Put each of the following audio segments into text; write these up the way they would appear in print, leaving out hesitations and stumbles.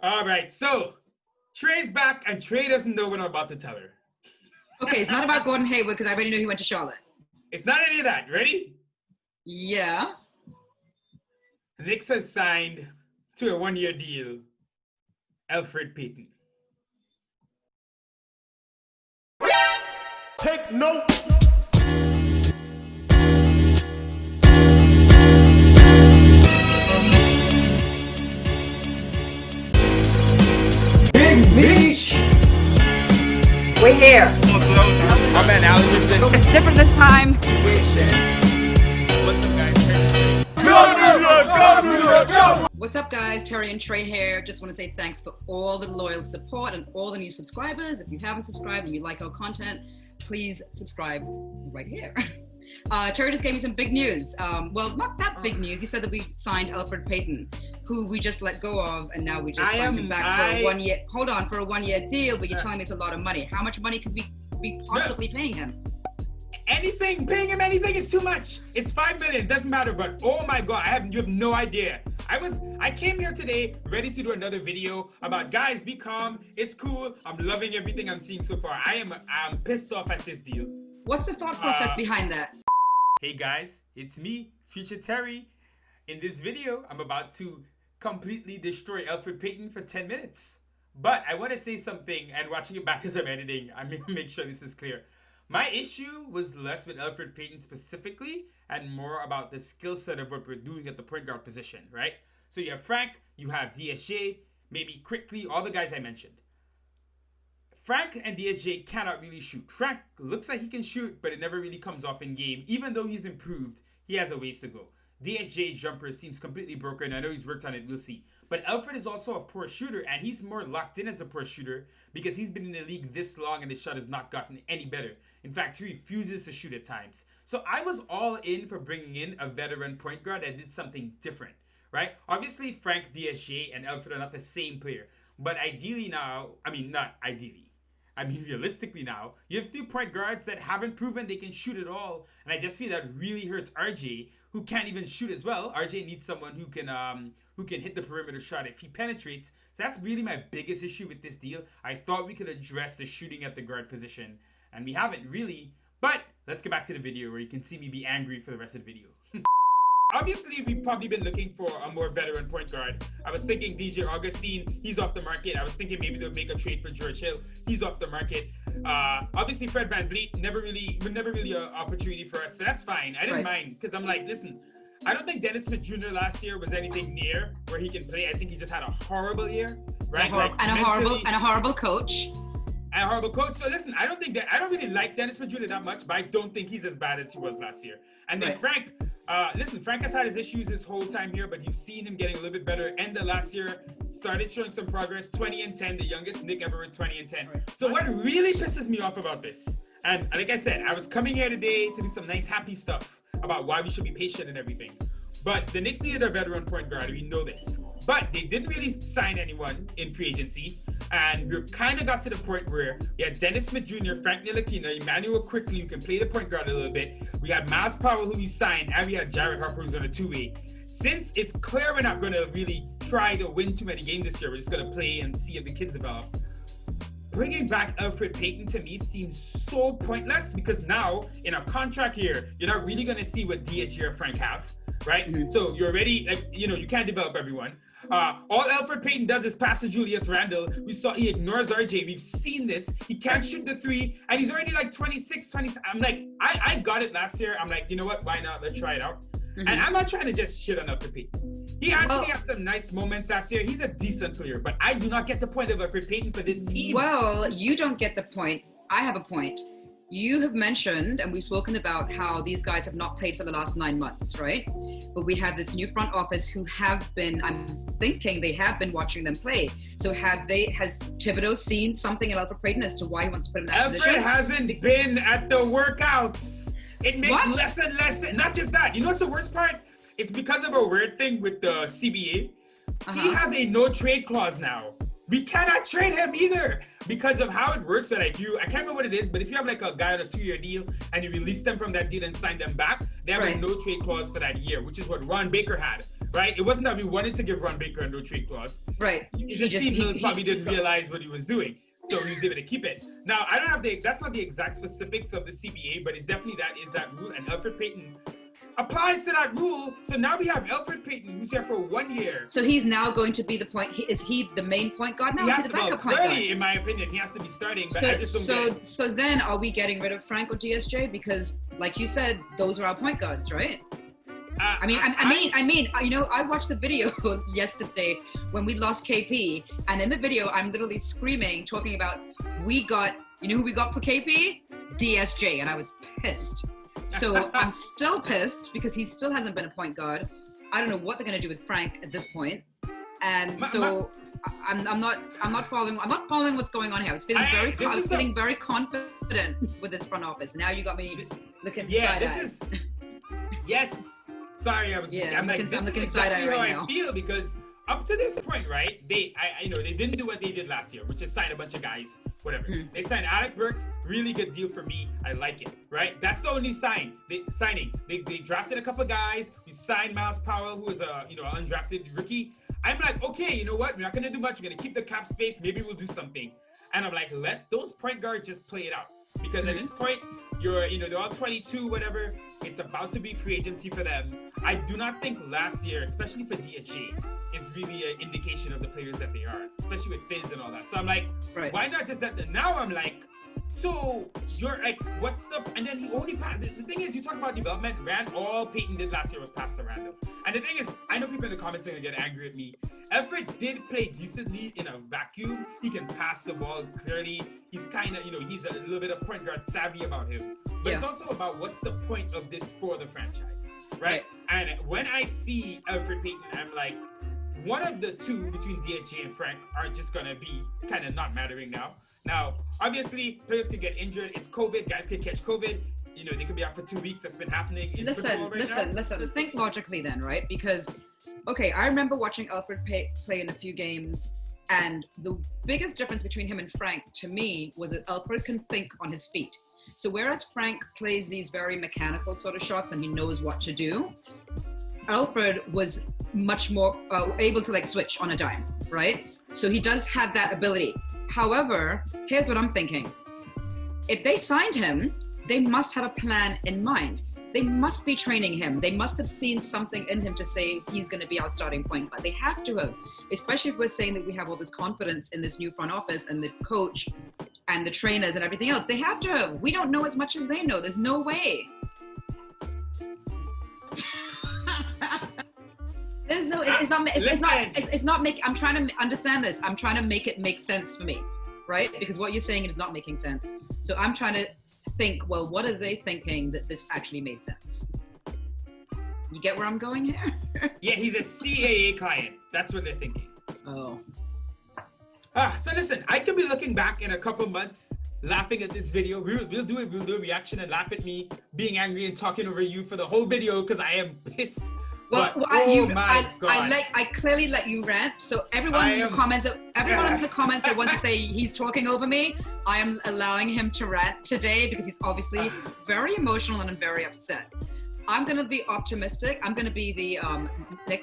All right, so Trey's back, and Trey doesn't know what I'm about to tell her. Okay, it's not about Gordon Hayward because I already knew he went to Charlotte. It's not any of that. Ready? Yeah. The Knicks have signed to a one-year deal Elfrid Payton. Take notes. Big Beach. We're here. My man, It's different this time. What's up, guys? What's up, guys? Terry and Trey here. Just want to say thanks for all the loyal support and all the new subscribers. If you haven't subscribed and you like our content, please subscribe right here. Terry just gave me some big news. Well, not that big news. He said that we signed Elfrid Payton, who we just let go of, and now we just signed him back for a 1 year. Hold on, for a 1 year deal, but you're telling me it's a lot of money. How much money could we be possibly paying him? Anything, paying him anything is too much. It's $5 million, it doesn't matter. But oh my God, you have no idea. I came here today ready to do another video about, guys, be calm. It's cool. I'm loving everything I'm seeing so far. I'm pissed off at this deal. What's the thought process behind that? Hey guys, it's me, Future Terry. In this video, I'm about to completely destroy Elfrid Payton for 10 minutes. But I want to say something, and watching it back as I'm editing, I'm going to make sure this is clear. My issue was less with Elfrid Payton specifically and more about the skill set of what we're doing at the point guard position, right? So you have Frank, you have DSJ, maybe quickly, all the guys I mentioned. Frank and DSJ cannot really shoot. Frank looks like he can shoot, but it never really comes off in game. Even though he's improved, he has a ways to go. DSJ's jumper seems completely broken. I know he's worked on it, we'll see. But Elfrid is also a poor shooter, and he's more locked in as a poor shooter because he's been in the league this long and his shot has not gotten any better. In fact, he refuses to shoot at times. So I was all in for bringing in a veteran point guard that did something different, right? Obviously, Frank, DSJ, and Elfrid are not the same player. But ideally now, not ideally. Realistically now, you have 3 point guards that haven't proven they can shoot at all. And I just feel that really hurts RJ, who can't even shoot as well. RJ needs someone who can hit the perimeter shot if he penetrates. So that's really my biggest issue with this deal. I thought we could address the shooting at the guard position, and we haven't really. But let's get back to the video where you can see me be angry for the rest of the video. Obviously, we've probably been looking for a more veteran point guard. I was thinking DJ Augustine, he's off the market. I was thinking maybe they'll make a trade for George Hill. He's off the market. Obviously, Fred VanVleet, never really an opportunity for us. So that's fine. I didn't mind because I'm like, listen, I don't think Dennis Smith Jr. last year was anything near where he can play. I think he just had a horrible year, right? And a horrible coach. And a horrible coach. So listen, I don't really like Dennis Smith Jr. that much, but I don't think he's as bad as he was last year. And then Frank, Frank has had his issues this whole time here, but you've seen him getting a little bit better. End of last year, started showing some progress. 20 and 10, the youngest Knick ever with 20 and 10. So what really pisses me off about this, and like I said, I was coming here today to do some nice happy stuff about why we should be patient and everything. But the Knicks needed a veteran point guard, we know this. But they didn't really sign anyone in free agency. And we kind of got to the point where we had Dennis Smith Jr., Frank Ntilikina, Emmanuel Quickly, who can play the point guard a little bit. We had Miles Powell, who we signed, and we had Jared Harper, who's on a 2-way. Since it's clear we're not going to really try to win too many games this year, we're just going to play and see if the kids develop. Bringing back Elfrid Payton to me seems so pointless because now in a contract year, you're not really going to see what DHG or Frank have, right? Mm-hmm. So you're already, you can't develop everyone. All Elfrid Payton does is pass to Julius Randle. We saw he ignores RJ. We've seen this. He can't shoot the 3, and he's already like 26, 27. I'm like, I got it last year. I'm like, you know what? Why not? Let's try it out. Mm-hmm. And I'm not trying to just shit on Elfrid Payton. He actually had some nice moments last year. He's a decent player, but I do not get the point of Elfrid Payton for this team. Well, you don't get the point. I have a point. You have mentioned, and we've spoken about how these guys have not played for the last 9 months, right? But we have this new front office who have been, I'm thinking they have been watching them play. So has Thibodeau seen something in Elfrid Payton as to why he wants to put him in that position? Elfrid hasn't been at the workouts. It makes less and less. Not just that. You know what's the worst part? It's because of a weird thing with the CBA. He has a no trade clause now. We cannot trade him either because of how it works that I can't remember what it is, but if you have like a guy on a 2-year deal and you release them from that deal and sign them back, they have a no trade clause for that year, which is what Ron Baker had. right? It wasn't that we wanted to give Ron Baker a no trade clause. Right. Steve Mills probably didn't realize what he was doing, so he was able to keep it. Now, I don't have that's not the exact specifics of the CBA, but it definitely is that rule, and Elfrid Payton applies to that rule. So now we have Elfrid Payton, who's here for 1 year. So he's now going to be the point. Is he the main point guard now? He Is has he to, the well, backup point guard? clearly, in my opinion, he has to be starting. But I just don't get it. So then, are we getting rid of Frank or DSJ? Because, like you said, those are our point guards, right? I mean, you know, I watched the video yesterday when we lost KP, and in the video, I'm literally screaming, talking about you know who we got for KP? DSJ, and I was pissed. So I'm still pissed because he still hasn't been a point guard. I don't know what they're gonna do with Frank at this point, and I'm not following what's going on here. I was feeling very confident with this front office. Now you got me looking side-eyed. Yes. Sorry, I'm looking side-eye right now. I feel because up to this point, right? They didn't do what they did last year, which is sign a bunch of guys, whatever. They signed Alec Burks, really good deal for me. I like it, right? That's the only signing. They drafted a couple guys. We signed Miles Powell, who is a undrafted rookie. I'm like, okay, you know what? We're not gonna do much. We're gonna keep the cap space. Maybe we'll do something. And I'm like, let those point guards just play it out. Because at this point, they're all 22, whatever. It's about to be free agency for them. I do not think last year, especially for DHA, is really an indication of the players that they are, especially with Fizz and all that. So I'm like, why not just that? Now I'm like, so you're like, what's the? And then he only passed. The thing is, you talk about development. All Payton did last year was pass to Randall. And the thing is, I know people in the comments are gonna get angry at me. Elfrid did play decently in a vacuum. He can pass the ball clearly. He's kind of, he's a little bit of point guard savvy about him. But it's also about what's the point of this for the franchise, right? And when I see Elfrid Payton, I'm like, one of the two between DHA and Frank are just gonna be kind of not mattering now. Now, obviously, players can get injured. It's COVID. Guys can catch COVID. They could be out for 2 weeks. That's been happening. Listen. So think logically then, right? Because, okay, I remember watching Elfrid play in a few games, and the biggest difference between him and Frank, to me, was that Elfrid can think on his feet. So whereas Frank plays these very mechanical sort of shots and he knows what to do, Elfrid was much more able to switch on a dime, right? So he does have that ability. However, here's what I'm thinking. If they signed him, they must have a plan in mind. They must be training him. They must have seen something in him to say he's going to be our starting point guard. They have to have, especially if we're saying that we have all this confidence in this new front office and the coach and the trainers and everything else. They have to have. We don't know as much as they know. There's no way. There's no. It's not make. I'm trying to understand this. I'm trying to make it make sense for me, right? Because what you're saying is not making sense. So I'm trying to think, well, what are they thinking that this actually made sense? You get where I'm going here? Yeah, he's a CAA client. That's what they're thinking. Oh. So listen, I could be looking back in a couple months, laughing at this video. We'll do a reaction and laugh at me being angry and talking over you for the whole video because I am pissed. Well, but, I clearly let you rant. So everyone in the comments that want to say he's talking over me, I am allowing him to rant today because he's obviously very emotional and very upset. I'm going to be optimistic. I'm going to be the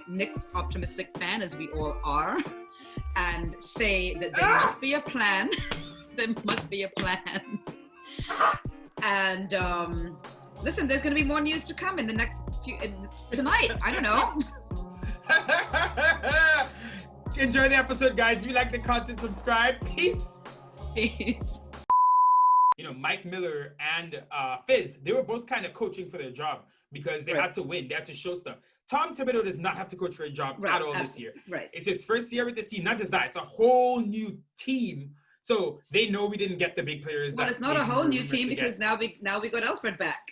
Knicks optimistic fan, as we all are, and say that there must be a plan. There must be a plan. And listen, there's going to be more news to come in the next tonight. I don't know. Enjoy the episode, guys. If you like the content, subscribe. Peace. Peace. Mike Miller and Fizz, they were both kind of coaching for their job because they had to win. They had to show stuff. Tom Thibodeau does not have to coach for a job at all this year. Right. It's his first year with the team. Not just that, it's a whole new team. So they know we didn't get the big players. Well, it's not a whole new team because now we got Elfrid back.